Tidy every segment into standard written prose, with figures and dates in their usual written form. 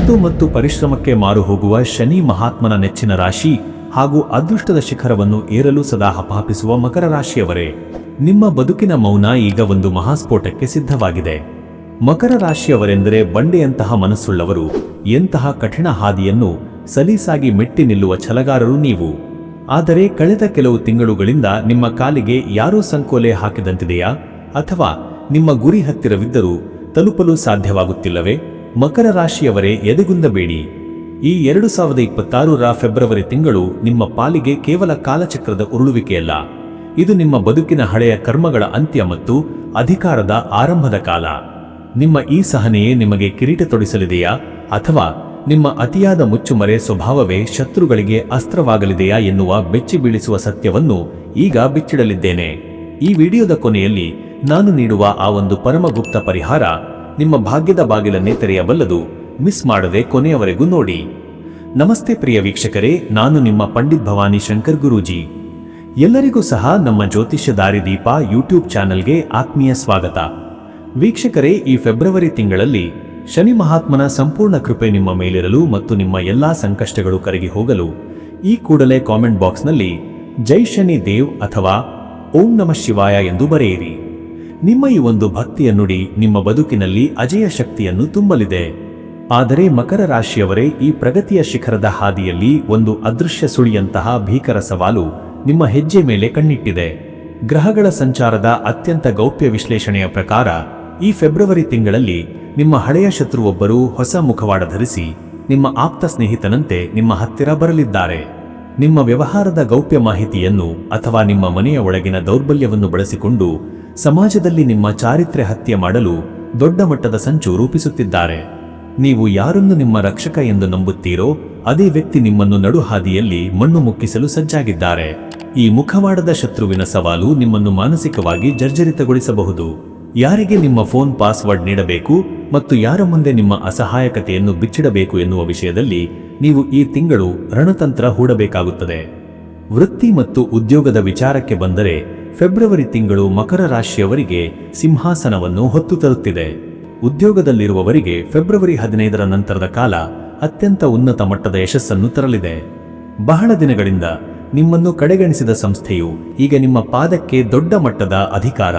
ಶಿಸ್ತು ಮತ್ತು ಪರಿಶ್ರಮಕ್ಕೆ ಮಾರು ಹೋಗುವ ಶನಿ ಮಹಾತ್ಮನ ನೆಚ್ಚಿನ ರಾಶಿ ಹಾಗೂ ಅದೃಷ್ಟದ ಶಿಖರವನ್ನು ಏರಲು ಸದಾ ಹಪಾಪಿಸುವ ಮಕರ ರಾಶಿಯವರೇ, ನಿಮ್ಮ ಬದುಕಿನ ಮೌನ ಈಗ ಒಂದು ಮಹಾಸ್ಫೋಟಕ್ಕೆ ಸಿದ್ಧವಾಗಿದೆ. ಮಕರ ರಾಶಿಯವರೆಂದರೆ ಬಂಡೆಯಂತಹ ಮನಸ್ಸುಳ್ಳವರು. ಎಂತಹ ಕಠಿಣ ಹಾದಿಯನ್ನು ಸಲೀಸಾಗಿ ಮೆಟ್ಟಿ ನಿಲ್ಲುವ ಛಲಗಾರರು ನೀವು. ಆದರೆ ಕಳೆದ ಕೆಲವು ತಿಂಗಳುಗಳಿಂದ ನಿಮ್ಮ ಕಾಲಿಗೆ ಯಾರೋ ಸಂಕೋಲೆ ಹಾಕಿದಂತಿದೆಯಾ? ಅಥವಾ ನಿಮ್ಮ ಗುರಿ ಹತ್ತಿರವಿದ್ದರೂ ತಲುಪಲು ಸಾಧ್ಯವಾಗುತ್ತಿಲ್ಲವೇ? ಮಕರ ರಾಶಿಯವರೇ, ಎದೆಗುಂದಬೇಡಿ. ಈ 2026ರ ಫೆಬ್ರವರಿ ತಿಂಗಳು ನಿಮ್ಮ ಪಾಲಿಗೆ ಕೇವಲ ಕಾಲಚಕ್ರದ ಉರುಳುವಿಕೆಯಲ್ಲ, ಇದು ನಿಮ್ಮ ಬದುಕಿನ ಹಳೆಯ ಕರ್ಮಗಳ ಅಂತ್ಯ ಮತ್ತು ಅಧಿಕಾರದ ಆರಂಭದ ಕಾಲ. ನಿಮ್ಮ ಈ ಸಹನೆಯೇ ನಿಮಗೆ ಕಿರೀಟ ತೊಡಿಸಲಿದೆಯಾ? ಅಥವಾ ನಿಮ್ಮ ಅತಿಯಾದ ಮುಚ್ಚುಮರೆ ಸ್ವಭಾವವೇ ಶತ್ರುಗಳಿಗೆ ಅಸ್ತ್ರವಾಗಲಿದೆಯಾ ಎನ್ನುವ ಬೆಚ್ಚಿ ಬೀಳಿಸುವ ಸತ್ಯವನ್ನು ಈಗ ಬಿಚ್ಚಿಡಲಿದ್ದೇನೆ. ಈ ವಿಡಿಯೋದ ಕೊನೆಯಲ್ಲಿ ನಾನು ನೀಡುವ ಆ ಒಂದು ಪರಮಗುಪ್ತ ಪರಿಹಾರ ನಿಮ್ಮ ಭಾಗ್ಯದ ಬಾಗಿಲನ್ನೇ ತೆರೆಯಬಲ್ಲದು. ಮಿಸ್ ಮಾಡದೆ ಕೊನೆಯವರೆಗೂ ನೋಡಿ. ನಮಸ್ತೆ ಪ್ರಿಯ ವೀಕ್ಷಕರೇ, ನಾನು ನಿಮ್ಮ ಪಂಡಿತ್ ಭವಾನಿ ಶಂಕರ್ ಗುರೂಜಿ. ಎಲ್ಲರಿಗೂ ಸಹ ನಮ್ಮ ಜ್ಯೋತಿಷ್ಯ ದಾರಿದೀಪ ಯೂಟ್ಯೂಬ್ ಚಾನೆಲ್ಗೆ ಆತ್ಮೀಯ ಸ್ವಾಗತ. ವೀಕ್ಷಕರೇ, ಈ ಫೆಬ್ರವರಿ ತಿಂಗಳಲ್ಲಿ ಶನಿ ಮಹಾತ್ಮನ ಸಂಪೂರ್ಣ ಕೃಪೆ ನಿಮ್ಮ ಮೇಲಿರಲು ಮತ್ತು ನಿಮ್ಮ ಎಲ್ಲಾ ಸಂಕಷ್ಟಗಳು ಕರಗಿ ಹೋಗಲು ಈ ಕೂಡಲೇ ಕಾಮೆಂಟ್ ಬಾಕ್ಸ್ನಲ್ಲಿ ಜೈ ಶನಿ ದೇವ್ ಅಥವಾ ಓಂ ನಮಃ ಶಿವಾಯ ಎಂದು ಬರೆಯಿರಿ. ನಿಮ್ಮ ಈ ಒಂದು ಭಕ್ತಿಯ ನುಡಿ ನಿಮ್ಮ ಬದುಕಿನಲ್ಲಿ ಅಜೇಯ ಶಕ್ತಿಯನ್ನು ತುಂಬಲಿದೆ. ಆದರೆ ಮಕರ ರಾಶಿಯವರೇ, ಈ ಪ್ರಗತಿಯ ಶಿಖರದ ಹಾದಿಯಲ್ಲಿ ಒಂದು ಅದೃಶ್ಯ ಸುಳಿಯಂತಹ ಭೀಕರ ಸವಾಲು ನಿಮ್ಮ ಹೆಜ್ಜೆ ಮೇಲೆ ಕಣ್ಣಿಟ್ಟಿದೆ. ಗ್ರಹಗಳ ಸಂಚಾರದ ಅತ್ಯಂತ ಗೌಪ್ಯ ವಿಶ್ಲೇಷಣೆಯ ಪ್ರಕಾರ ಈ ಫೆಬ್ರವರಿ ತಿಂಗಳಲ್ಲಿ ನಿಮ್ಮ ಹಳೆಯ ಶತ್ರುವೊಬ್ಬರು ಹೊಸ ಮುಖವಾಡ ಧರಿಸಿ ನಿಮ್ಮ ಆಪ್ತ ಸ್ನೇಹಿತನಂತೆ ನಿಮ್ಮ ಹತ್ತಿರ ಬರಲಿದ್ದಾರೆ. ನಿಮ್ಮ ವ್ಯವಹಾರದ ಗೌಪ್ಯ ಮಾಹಿತಿಯನ್ನು ಅಥವಾ ನಿಮ್ಮ ಮನೆಯ ಒಳಗಿನ ದೌರ್ಬಲ್ಯವನ್ನು ಬಳಸಿಕೊಂಡು ಸಮಾಜದಲ್ಲಿ ನಿಮ್ಮ ಚಾರಿತ್ರ್ಯ ಹತ್ಯೆ ಮಾಡಲು ದೊಡ್ಡ ಮಟ್ಟದ ಸಂಚು ರೂಪಿಸುತ್ತಿದ್ದಾರೆ. ನೀವು ಯಾರನ್ನು ನಿಮ್ಮ ರಕ್ಷಕ ಎಂದು ನಂಬುತ್ತೀರೋ ಅದೇ ವ್ಯಕ್ತಿ ನಿಮ್ಮನ್ನು ನಡುಹಾದಿಯಲ್ಲಿ ಮಣ್ಣು ಮುಕ್ಕಿಸಲು ಸಜ್ಜಾಗಿದ್ದಾರೆ. ಈ ಮುಖವಾಡದ ಶತ್ರುವಿನ ಸವಾಲು ನಿಮ್ಮನ್ನು ಮಾನಸಿಕವಾಗಿ ಜರ್ಜರಿತಗೊಳಿಸಬಹುದು. ಯಾರಿಗೆ ನಿಮ್ಮ ಫೋನ್ ಪಾಸ್ವರ್ಡ್ ನೀಡಬೇಕು ಮತ್ತು ಯಾರ ಮುಂದೆ ನಿಮ್ಮ ಅಸಹಾಯಕತೆಯನ್ನು ಬಿಚ್ಚಿಡಬೇಕು ಎನ್ನುವ ವಿಷಯದಲ್ಲಿ ನೀವು ಈ ತಿಂಗಳು ರಣತಂತ್ರ ಹೂಡಬೇಕಾಗುತ್ತದೆ. ವೃತ್ತಿ ಮತ್ತು ಉದ್ಯೋಗದ ವಿಚಾರಕ್ಕೆ ಬಂದರೆ ಫೆಬ್ರವರಿ ತಿಂಗಳು ಮಕರ ರಾಶಿಯವರಿಗೆ ಸಿಂಹಾಸನವನ್ನು ಹೊತ್ತು ತರುತ್ತಿದೆ. ಉದ್ಯೋಗದಲ್ಲಿರುವವರಿಗೆ ಫೆಬ್ರವರಿ 15ರ ನಂತರದ ಕಾಲ ಅತ್ಯಂತ ಉನ್ನತ ಮಟ್ಟದ ಯಶಸ್ಸನ್ನು ತರಲಿದೆ. ಬಹಳ ದಿನಗಳಿಂದ ನಿಮ್ಮನ್ನು ಕಡೆಗಣಿಸಿದ ಸಂಸ್ಥೆಯು ಈಗ ನಿಮ್ಮ ಪಾದಕ್ಕೆ ದೊಡ್ಡ ಮಟ್ಟದ ಅಧಿಕಾರ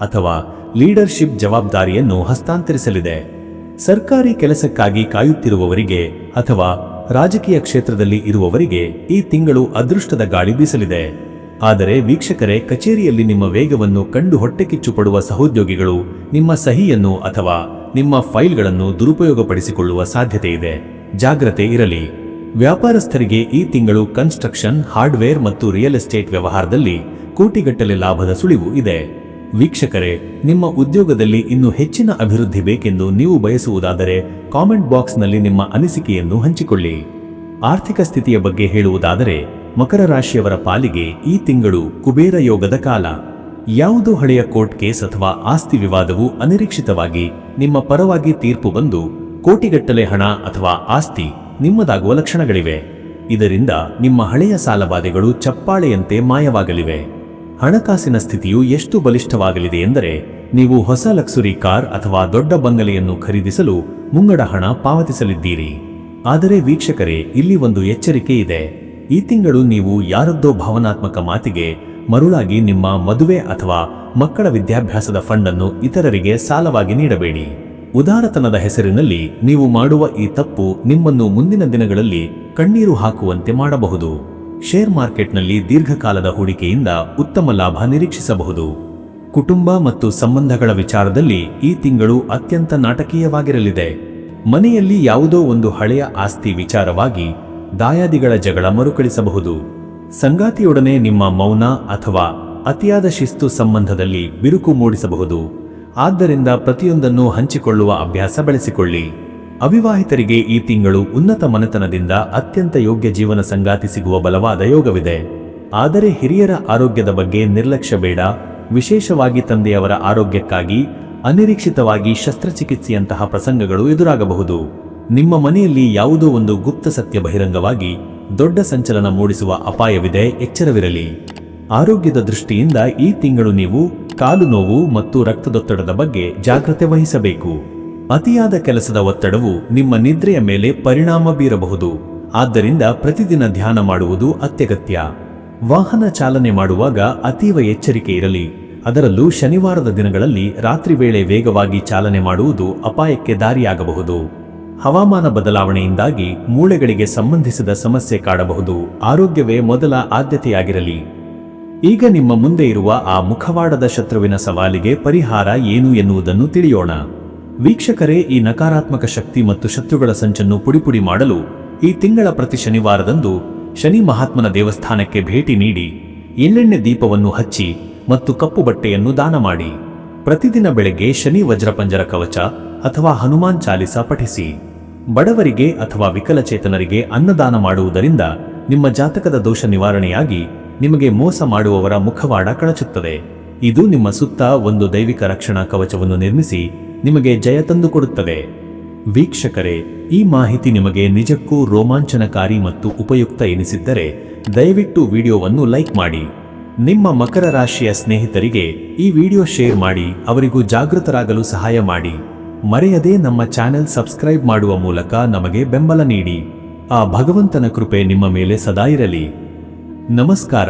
ಅಥವಾ ಲೀಡರ್ಶಿಪ್ ಜವಾಬ್ದಾರಿಯನ್ನು ಹಸ್ತಾಂತರಿಸಲಿದೆ. ಸರ್ಕಾರಿ ಕೆಲಸಕ್ಕಾಗಿ ಕಾಯುತ್ತಿರುವವರಿಗೆ ಅಥವಾ ರಾಜಕೀಯ ಕ್ಷೇತ್ರದಲ್ಲಿ ಇರುವವರಿಗೆ ಈ ತಿಂಗಳು ಅದೃಷ್ಟದ ಗಾಳಿ ಬೀಸಲಿದೆ. ಆದರೆ ವೀಕ್ಷಕರೇ, ಕಚೇರಿಯಲ್ಲಿ ನಿಮ್ಮ ವೇಗವನ್ನು ಕಂಡು ಹೊಟ್ಟೆಕಿಚ್ಚು ಪಡುವ ಸಹೋದ್ಯೋಗಿಗಳು ನಿಮ್ಮ ಸಹಿಯನ್ನು ಅಥವಾ ನಿಮ್ಮ ಫೈಲ್ಗಳನ್ನು ದುರುಪಯೋಗಪಡಿಸಿಕೊಳ್ಳುವ ಸಾಧ್ಯತೆ ಇದೆ. ಜಾಗ್ರತೆ ಇರಲಿ. ವ್ಯಾಪಾರಸ್ಥರಿಗೆ ಈ ತಿಂಗಳು ಕನ್ಸ್ಟ್ರಕ್ಷನ್, ಹಾರ್ಡ್ವೇರ್ ಮತ್ತು ರಿಯಲ್ ಎಸ್ಟೇಟ್ ವ್ಯವಹಾರದಲ್ಲಿ ಕೋಟಿಗಟ್ಟಲೆ ಲಾಭದ ಸುಳಿವು ಇದೆ. ವೀಕ್ಷಕರೇ, ನಿಮ್ಮ ಉದ್ಯೋಗದಲ್ಲಿ ಇನ್ನೂ ಹೆಚ್ಚಿನ ಅಭಿವೃದ್ಧಿ ಬೇಕೆಂದು ನೀವು ಬಯಸುವುದಾದರೆ ಕಾಮೆಂಟ್ ಬಾಕ್ಸ್ನಲ್ಲಿ ನಿಮ್ಮ ಅನಿಸಿಕೆಯನ್ನು ಹಂಚಿಕೊಳ್ಳಿ. ಆರ್ಥಿಕ ಸ್ಥಿತಿಯ ಬಗ್ಗೆ ಹೇಳುವುದಾದರೆ ಮಕರ ರಾಶಿಯವರ ಪಾಲಿಗೆ ಈ ತಿಂಗಳು ಕುಬೇರ ಯೋಗದ ಕಾಲ. ಯಾವುದೋ ಹಳೆಯ ಕೋರ್ಟ್ ಕೇಸ್ ಅಥವಾ ಆಸ್ತಿ ವಿವಾದವು ಅನಿರೀಕ್ಷಿತವಾಗಿ ನಿಮ್ಮ ಪರವಾಗಿ ತೀರ್ಪು ಬಂದು ಕೋಟಿಗಟ್ಟಲೆ ಹಣ ಅಥವಾ ಆಸ್ತಿ ನಿಮ್ಮದಾಗುವ ಲಕ್ಷಣಗಳಿವೆ. ಇದರಿಂದ ನಿಮ್ಮ ಹಳೆಯ ಸಾಲಬಾಧೆಗಳು ಚಪ್ಪಾಳೆಯಂತೆ ಮಾಯವಾಗಲಿವೆ. ಹಣಕಾಸಿನ ಸ್ಥಿತಿಯು ಎಷ್ಟು ಬಲಿಷ್ಠವಾಗಲಿದೆ ಎಂದರೆ ನೀವು ಹೊಸ ಲಕ್ಸುರಿ ಕಾರ್ ಅಥವಾ ದೊಡ್ಡ ಬಂಗಲೆಯನ್ನು ಖರೀದಿಸಲು ಮುಂಗಡ ಹಣ ಪಾವತಿಸಲಿದ್ದೀರಿ. ಆದರೆ ವೀಕ್ಷಕರೇ, ಇಲ್ಲಿ ಒಂದು ಎಚ್ಚರಿಕೆ ಇದೆ. ಈ ತಿಂಗಳು ನೀವು ಯಾರದ್ದೋ ಭಾವನಾತ್ಮಕ ಮಾತಿಗೆ ಮರುಳಾಗಿ ನಿಮ್ಮ ಮದುವೆ ಅಥವಾ ಮಕ್ಕಳ ವಿದ್ಯಾಭ್ಯಾಸದ ಫಂಡ್ ಅನ್ನು ಇತರರಿಗೆ ಸಾಲವಾಗಿ ನೀಡಬೇಡಿ. ಉದಾರತನದ ಹೆಸರಿನಲ್ಲಿ ನೀವು ಮಾಡುವ ಈ ತಪ್ಪು ನಿಮ್ಮನ್ನು ಮುಂದಿನ ದಿನಗಳಲ್ಲಿ ಕಣ್ಣೀರು ಹಾಕುವಂತೆ ಮಾಡಬಹುದು. ಶೇರ್ ಮಾರ್ಕೆಟ್ನಲ್ಲಿ ದೀರ್ಘಕಾಲದ ಹೂಡಿಕೆಯಿಂದ ಉತ್ತಮ ಲಾಭ ನಿರೀಕ್ಷಿಸಬಹುದು. ಕುಟುಂಬ ಮತ್ತು ಸಂಬಂಧಗಳ ವಿಚಾರದಲ್ಲಿ ಈ ತಿಂಗಳು ಅತ್ಯಂತ ನಾಟಕೀಯವಾಗಿರಲಿದೆ. ಮನೆಯಲ್ಲಿ ಯಾವುದೋ ಒಂದು ಹಳೆಯ ಆಸ್ತಿ ವಿಚಾರವಾಗಿ ದಾಯಾದಿಗಳ ಜಗಳ ಮರುಕಳಿಸಬಹುದು. ಸಂಗಾತಿಯೊಡನೆ ನಿಮ್ಮ ಮೌನ ಅಥವಾ ಅತಿಯಾದ ಶಿಸ್ತು ಸಂಬಂಧದಲ್ಲಿ ಬಿರುಕು ಮೂಡಿಸಬಹುದು. ಆದ್ದರಿಂದ ಪ್ರತಿಯೊಂದನ್ನು ಹಂಚಿಕೊಳ್ಳುವ ಅಭ್ಯಾಸ ಬೆಳೆಸಿಕೊಳ್ಳಿ. ಅವಿವಾಹಿತರಿಗೆ ಈ ತಿಂಗಳು ಉನ್ನತ ಮನೆತನದಿಂದ ಅತ್ಯಂತ ಯೋಗ್ಯ ಜೀವನ ಸಂಗಾತಿ ಸಿಗುವ ಬಲವಾದ ಯೋಗವಿದೆ. ಆದರೆ ಹಿರಿಯರ ಆರೋಗ್ಯದ ಬಗ್ಗೆ ನಿರ್ಲಕ್ಷ್ಯ ಬೇಡ. ವಿಶೇಷವಾಗಿ ತಂದೆಯವರ ಆರೋಗ್ಯಕ್ಕಾಗಿ ಅನಿರೀಕ್ಷಿತವಾಗಿ ಶಸ್ತ್ರಚಿಕಿತ್ಸೆಯಂತಹ ಪ್ರಸಂಗಗಳು ಎದುರಾಗಬಹುದು. ನಿಮ್ಮ ಮನೆಯಲ್ಲಿ ಯಾವುದೋ ಒಂದು ಗುಪ್ತ ಸತ್ಯ ಬಹಿರಂಗವಾಗಿ ದೊಡ್ಡ ಸಂಚಲನ ಮೂಡಿಸುವ ಅಪಾಯವಿದೆ. ಎಚ್ಚರವಿರಲಿ. ಆರೋಗ್ಯದ ದೃಷ್ಟಿಯಿಂದ ಈ ತಿಂಗಳು ನೀವು ಕಾಲು ನೋವು ಮತ್ತು ರಕ್ತದೊತ್ತಡದ ಬಗ್ಗೆ ಜಾಗ್ರತೆ ವಹಿಸಬೇಕು. ಅತಿಯಾದ ಕೆಲಸದ ಒತ್ತಡವು ನಿಮ್ಮ ನಿದ್ರೆಯ ಮೇಲೆ ಪರಿಣಾಮ ಬೀರಬಹುದು. ಆದ್ದರಿಂದ ಪ್ರತಿದಿನ ಧ್ಯಾನ ಮಾಡುವುದು ಅತ್ಯಗತ್ಯ. ವಾಹನ ಚಾಲನೆ ಮಾಡುವಾಗ ಅತೀವ ಎಚ್ಚರಿಕೆ ಇರಲಿ. ಅದರಲ್ಲೂ ಶನಿವಾರದ ದಿನಗಳಲ್ಲಿ ರಾತ್ರಿ ವೇಳೆ ವೇಗವಾಗಿ ಚಾಲನೆ ಮಾಡುವುದು ಅಪಾಯಕ್ಕೆ ದಾರಿಯಾಗಬಹುದು. ಹವಾಮಾನ ಬದಲಾವಣೆಯಿಂದಾಗಿ ಮೂಳೆಗಳಿಗೆ ಸಂಬಂಧಿಸಿದ ಸಮಸ್ಯೆ ಕಾಡಬಹುದು. ಆರೋಗ್ಯವೇ ಮೊದಲ ಆದ್ಯತೆಯಾಗಿರಲಿ. ಈಗ ನಿಮ್ಮ ಮುಂದೆ ಇರುವ ಆ ಮುಖವಾಡದ ಶತ್ರುವಿನ ಸವಾಲಿಗೆ ಪರಿಹಾರ ಏನು ಎನ್ನುವುದನ್ನು ತಿಳಿಯೋಣ. ವೀಕ್ಷಕರೇ, ಈ ನಕಾರಾತ್ಮಕ ಶಕ್ತಿ ಮತ್ತು ಶತ್ರುಗಳ ಸಂಚನ್ನು ಪುಡಿಪುಡಿ ಮಾಡಲು ಈ ತಿಂಗಳ ಪ್ರತಿ ಶನಿವಾರದಂದು ಶನಿ ಮಹಾತ್ಮನ ದೇವಸ್ಥಾನಕ್ಕೆ ಭೇಟಿ ನೀಡಿ ಎಳ್ಳೆಣ್ಣೆ ದೀಪವನ್ನು ಹಚ್ಚಿ ಮತ್ತು ಕಪ್ಪು ಬಟ್ಟೆಯನ್ನು ದಾನ ಮಾಡಿ. ಪ್ರತಿದಿನ ಬೆಳಗ್ಗೆ ಶನಿ ವಜ್ರಪಂಜರ ಕವಚ ಅಥವಾ ಹನುಮಾನ್ ಚಾಲಿಸ ಪಠಿಸಿ. ಬಡವರಿಗೆ ಅಥವಾ ವಿಕಲಚೇತನರಿಗೆ ಅನ್ನದಾನ ಮಾಡುವುದರಿಂದ ನಿಮ್ಮ ಜಾತಕದ ದೋಷ ನಿವಾರಣೆಯಾಗಿ ನಿಮಗೆ ಮೋಸ ಮಾಡುವವರ ಮುಖವಾಡ ಕಳಚುತ್ತದೆ. ಇದು ನಿಮ್ಮ ಸುತ್ತ ಒಂದು ದೈವಿಕ ರಕ್ಷಣಾ ಕವಚವನ್ನು ನಿರ್ಮಿಸಿ ನಿಮಗೆ ಜಯ ತಂದುಕೊಡುತ್ತದೆ. ವೀಕ್ಷಕರೇ, ಈ ಮಾಹಿತಿ ನಿಮಗೆ ನಿಜಕ್ಕೂ ರೋಮಾಂಚನಕಾರಿ ಮತ್ತು ಉಪಯುಕ್ತ ಎನಿಸಿದ್ದರೆ ದಯವಿಟ್ಟು ವಿಡಿಯೋವನ್ನು ಲೈಕ್ ಮಾಡಿ. ನಿಮ್ಮ ಮಕರ ರಾಶಿಯ ಸ್ನೇಹಿತರಿಗೆ ಈ ವಿಡಿಯೋ ಶೇರ್ ಮಾಡಿ, ಅವರಿಗೂ ಜಾಗೃತರಾಗಲು ಸಹಾಯ ಮಾಡಿ. ಮರೆಯದೆ ನಮ್ಮ ಚಾನೆಲ್ ಸಬ್ಸ್ಕ್ರೈಬ್ ಮಾಡುವ ಮೂಲಕ ನಮಗೆ ಬೆಂಬಲ ನೀಡಿ. ಆ ಭಗವಂತನ ಕೃಪೆ ನಿಮ್ಮ ಮೇಲೆ ಸದಾ ಇರಲಿ. ನಮಸ್ಕಾರ.